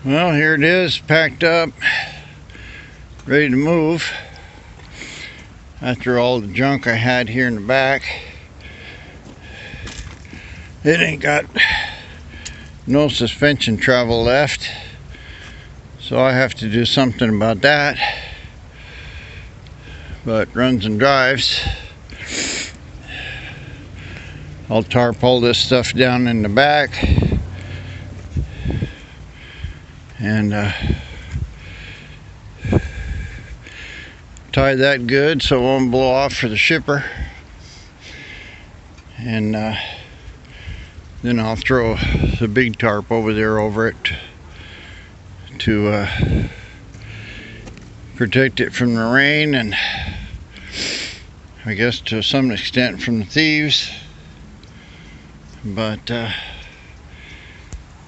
Well, here it is, packed up, ready to move. After all the junk I had here in the back, it ain't got no suspension travel left, so I have to do something about that. But runs and drives. I'll tarp all this stuff down in the back and tie that good so it won't blow off for the shipper, and then I'll throw the big tarp over there over it to protect it from the rain and I guess to some extent from the thieves. But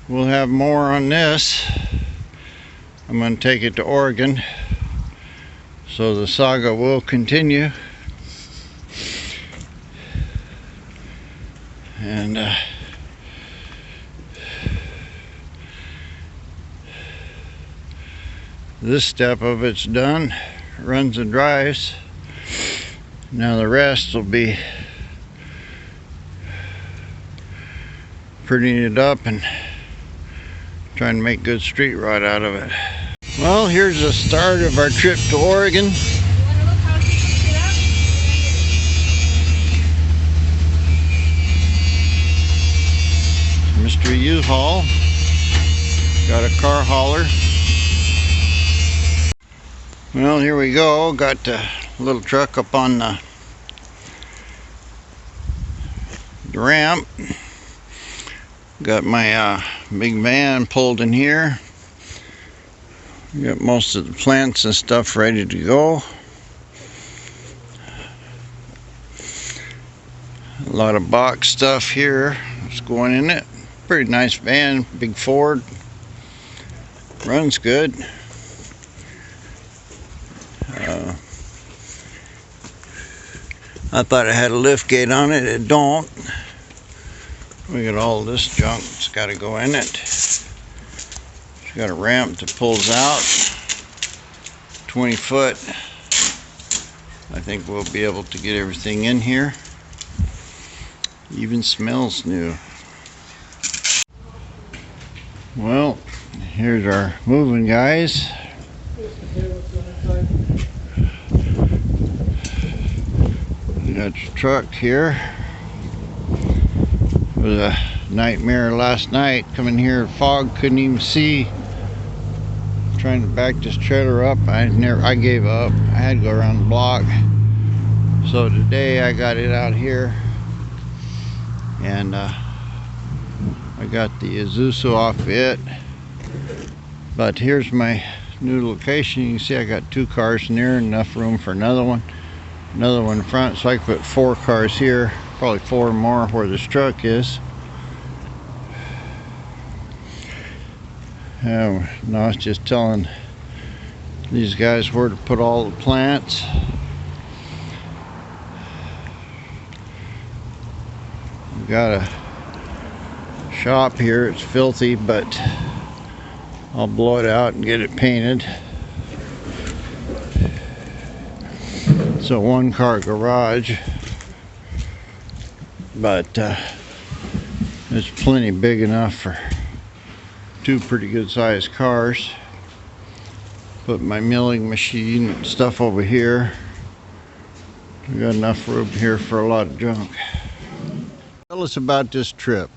we'll have more on this. I'm going to take it to Oregon, so the saga will continue. And this step of it's done, runs and drives. Now the rest will be prettying it up and trying to make good street rod out of it. Well, here's the start of our trip to Oregon. Mr. U-Haul got a car hauler. Well, here we go. Got the little truck up on the ramp. Got my big van pulled in here. Got most of the plants and stuff ready to go. A lot of box stuff here that's going in it. Pretty nice van, big Ford. Runs good. I thought it had a lift gate on it. It don't. We got all this junk that's got to go in it. It's got a ramp that pulls out 20 foot. I think we'll be able to get everything in here. Even smells new. Well, here's our moving guys. We got the truck here. It was a nightmare last night coming here. Fog, couldn't even see. Trying to back this trailer up, I gave up. I had to go around the block. So today I got it out here, and I got the Isuzu off it. But here's my new location. You can see I got 2 cars in there, enough room for another one in front, so I could put 4 cars here, probably 4 more where this truck is. Now I was just telling these guys where to put all the plants. We've got a shop here. It's filthy, but I'll blow it out and get it painted. It's a 1-car garage, but it's plenty big enough for 2 pretty good sized cars. Put my milling machine and stuff over here. We got enough room here for a lot of junk. Tell us about this trip.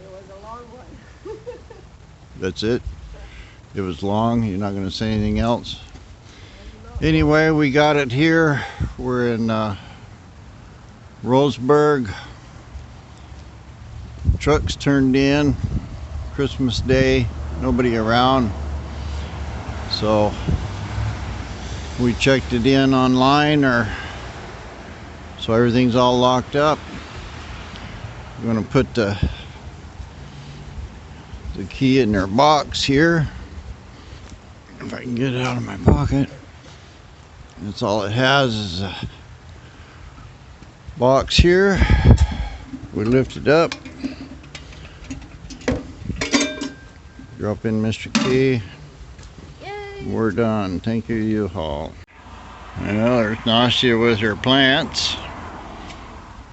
It was a long one. That's it? It was long? You're not going to say anything else? Anyway, we got it here. We're in Roseburg. Truck's turned in. Christmas Day, nobody around. So we checked it in online, so everything's all locked up. We're going to put the key in their box here. If I can get it out of my pocket. That's all it has, is a box here. We lift it up. Drop in, Mr. Key. Yay! We're done. Thank you, U-Haul. Well, there's Nastia with her plants.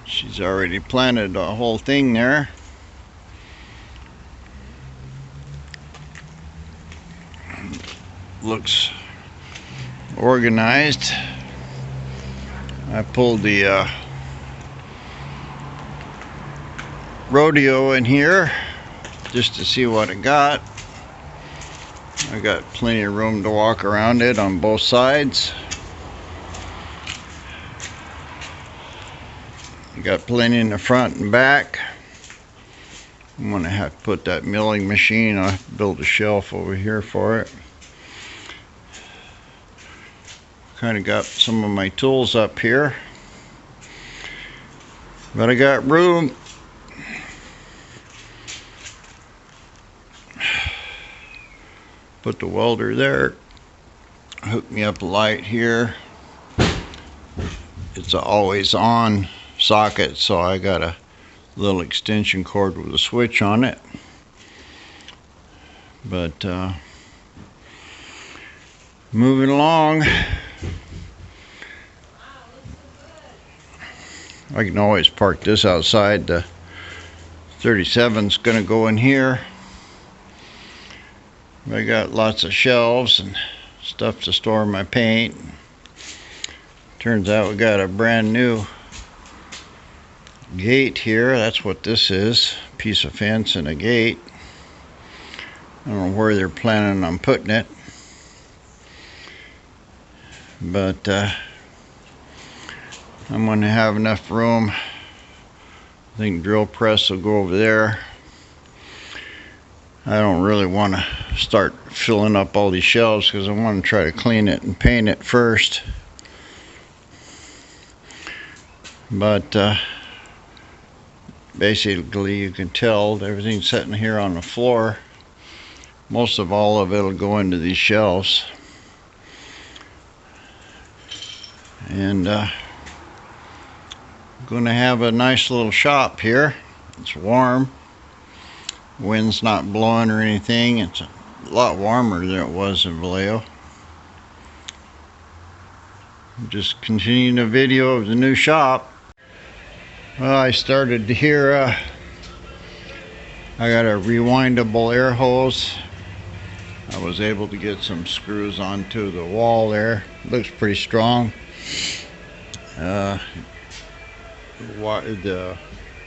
She's already planted a whole thing there. Looks organized. I pulled the rodeo in here just to see what it got. I got plenty of room to walk around it on both sides. Got plenty in the front and back. I'm gonna have to put that milling machine. I'll build a shelf over here for it. Kind of got some of my tools up here, but I got room. Put the welder there. Hook me up a light here. It's a always on socket, so I got a little extension cord with a switch on it. But moving along. I can always park this outside. The 37's gonna go in here. I got lots of shelves and stuff to store my paint. Turns out we got a brand new gate here. That's what this is. A piece of fence and a gate. I don't know where they're planning on putting it. But I'm going to have enough room. I think drill press will go over there. I don't really want to start filling up all these shelves because I want to try to clean it and paint it first. But basically you can tell everything's sitting here on the floor. Most of all of it will go into these shelves. And gonna have a nice little shop here. It's warm. Wind's not blowing or anything. It's a lot warmer than it was in Vallejo. Just continuing the video of the new shop. Well, I started here. I got a rewindable air hose. I was able to get some screws onto the wall there. Looks pretty strong. The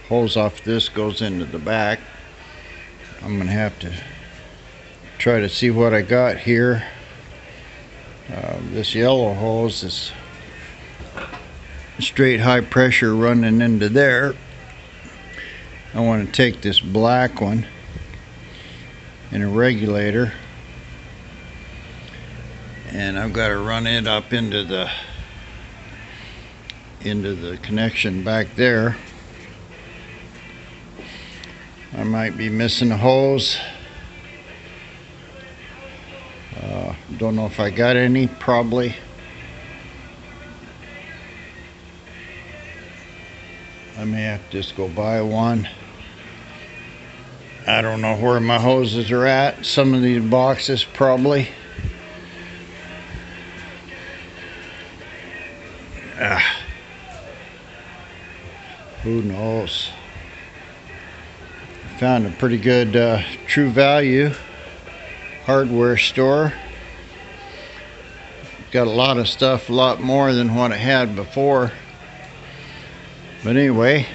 hose off this goes into the back. I'm gonna have to try to see what I got here. This yellow hose is straight high pressure running into there. I want to take this black one in a regulator, and I've got to run it up into the connection back there. I might be missing a hose. Don't know if I got any. Probably. I may have to just go buy one. I don't know where my hoses are at. Some of these boxes probably. Who knows? Found a pretty good True Value hardware store. Got a lot of stuff, a lot more than what I had before. But anyway,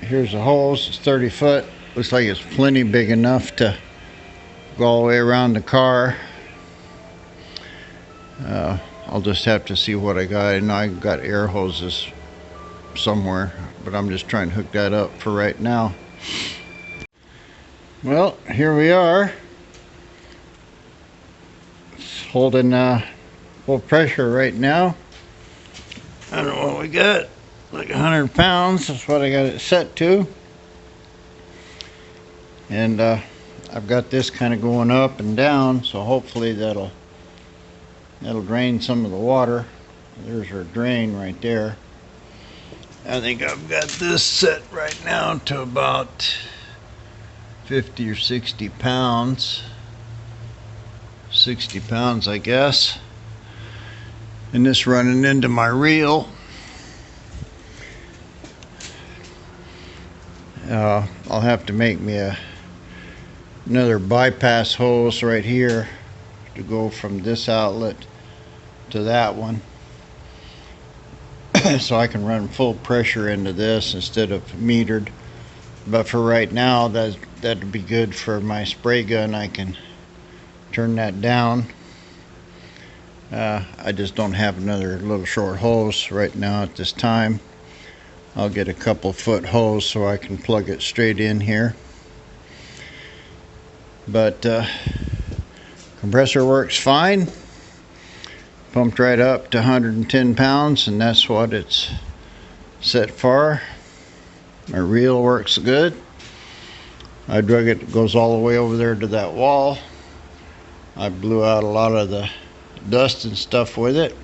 here's a hose. It's 30 foot. Looks like it's plenty big enough to go all the way around the car. I'll just have to see what I got. I know I got air hoses somewhere, but I'm just trying to hook that up for right now. Well, here we are. It's holding full pressure right now. I don't know what we got. Like 100 pounds. That's what I got it set to. And I've got this kind of going up and down, so hopefully that'll drain some of the water. There's our drain right there. I think I've got this set right now to about 50 or 60 pounds. 60 pounds, I guess. And this running into my reel. I'll have to make me another bypass hose right here to go from this outlet to that one, so I can run full pressure into this instead of metered. But for right now, that'd be good for my spray gun. I can turn that down. I just don't have another little short hose right now at this time. I'll get a couple foot hose so I can plug it straight in here. But compressor works fine. Pumped right up to 110 pounds, and that's what it's set for. My reel works good. I drug it goes all the way over there to that wall. I blew out a lot of the dust and stuff with it.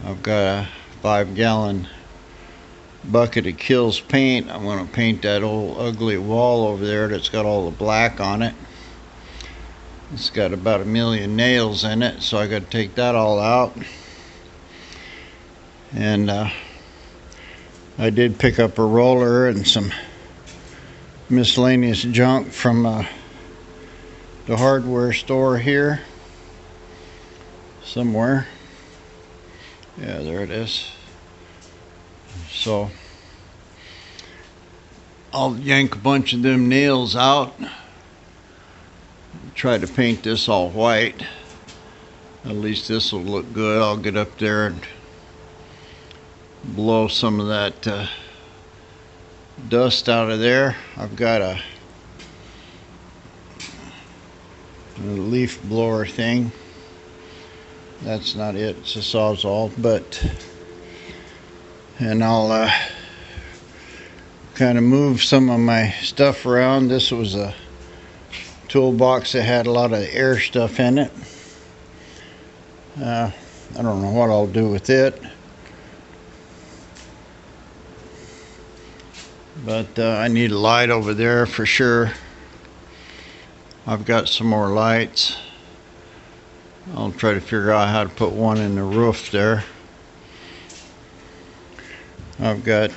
I've got a 5-gallon bucket of Kills paint. I'm going to paint that old ugly wall over there that's got all the black on it. It's got about 1 million nails in it, so I got to take that all out. And I did pick up a roller and some miscellaneous junk from the hardware store here somewhere. Yeah, there it is. So I'll yank a bunch of them nails out, try to paint this all white. At least this will look good. I'll get up there and blow some of that dust out of there. I've got a leaf blower thing. That's not it, it's a Sawzall, and I'll kind of move some of my stuff around. This was a toolbox that had a lot of air stuff in it. I don't know what I'll do with it, but I need a light over there for sure. I've got some more lights. I'll try to figure out how to put one in the roof there. I've got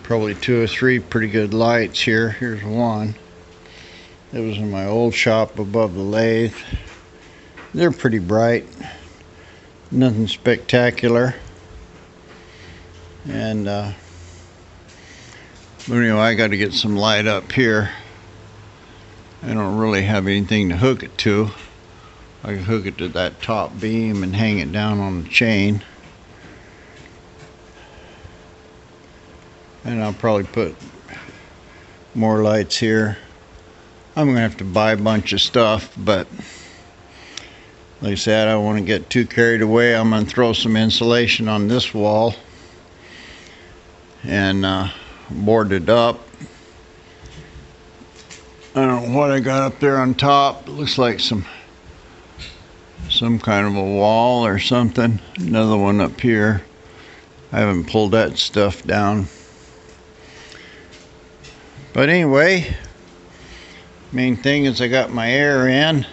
probably 2 or 3 pretty good lights here. Here's one. It was in my old shop above the lathe. They're pretty bright. Nothing spectacular. And but anyway, I got to get some light up here. I don't really have anything to hook it to. I can hook it to that top beam and hang it down on the chain. And I'll probably put more lights here. I'm gonna have to buy a bunch of stuff, but like I said, I don't want to get too carried away. I'm gonna throw some insulation on this wall and board it up. I don't know what I got up there on top. It looks like some kind of a wall or something. Another one up here. I haven't pulled that stuff down. But anyway, main thing is I got my air in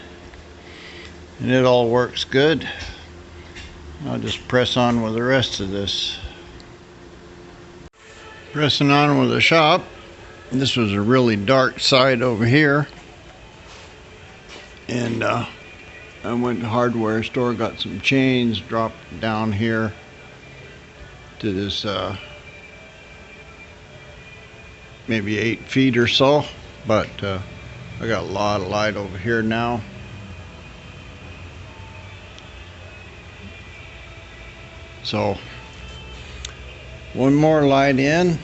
and it all works good. I'll just press on with the rest of this. Pressing on with the shop. This was a really dark side over here, and I went to the hardware store, got some chains, dropped down here to this maybe 8 feet or so, but I got a lot of light over here now. So one more light in.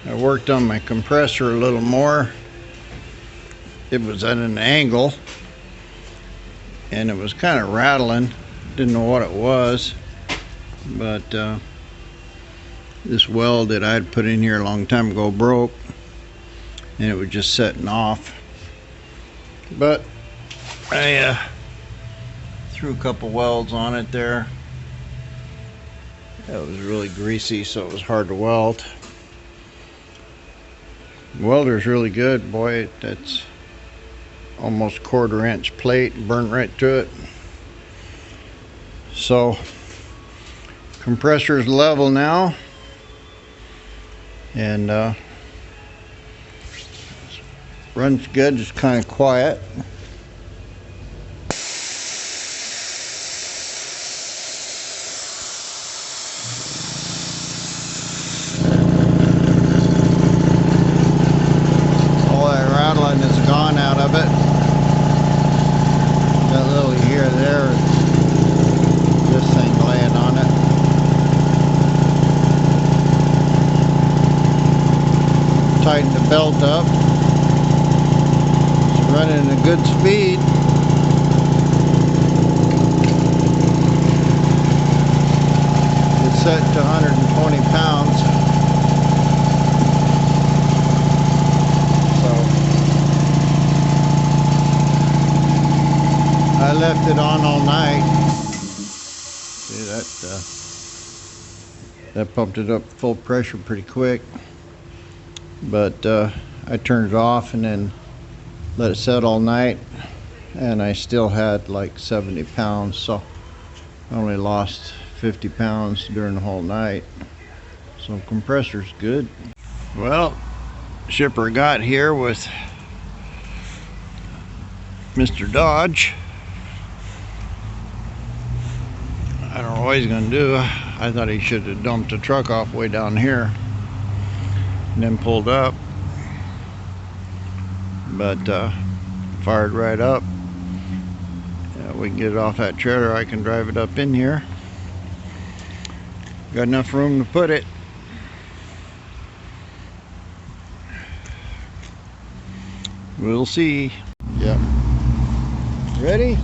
I worked on my compressor a little more. It was at an angle and it was kind of rattling. Didn't know what it was, but this weld that I had put in here a long time ago broke and it was just setting off. But I threw a couple welds on it there. It was really greasy, so it was hard to weld. Welder's really good, boy. That's almost 1/4 inch plate, burnt right to it. So compressor's level now, and runs good, just kind of quiet. All that rattling is gone out of it. That little here there, this thing laying on it. Tighten the belt up. It's running at a good speed. It's set to 120 pounds. So I left it on all night. See that pumped it up full pressure pretty quick. But I turned it off and then let it set all night, and I still had like 70 pounds, so I only lost 50 pounds during the whole night. So compressor's good. Well, shipper got here with Mr. Dodge. I don't know what he's gonna do. I thought he should have dumped the truck off way down here and then pulled up, but fired right up. We can get it off that trailer. I can drive it up in here. Got enough room to put it. We'll see. Yep. Ready?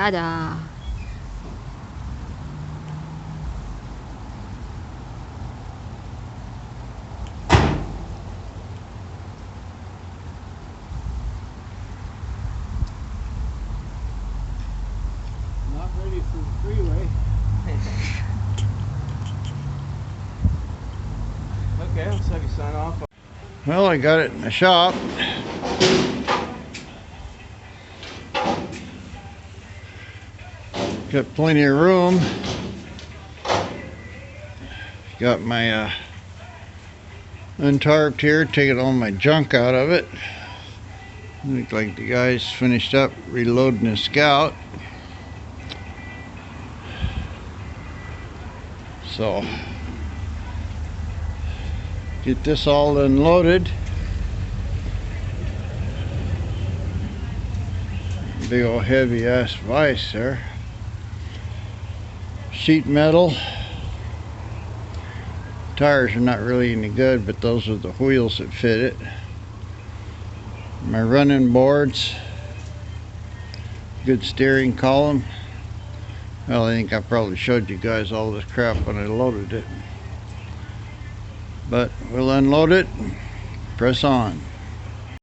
Ta-da! Not ready for the freeway. Okay, let's have you sign off. Well, I got it in the shop. Got plenty of room. Got my untarped here, taking all my junk out of it. Look like the guys finished up reloading the Scout. So, get this all unloaded. Big old heavy ass vise there. Sheet metal. Tires are not really any good, but those are the wheels that fit it. My running boards. Good steering column. Well, I think I probably showed you guys all this crap when I loaded it. But we'll unload it and press on.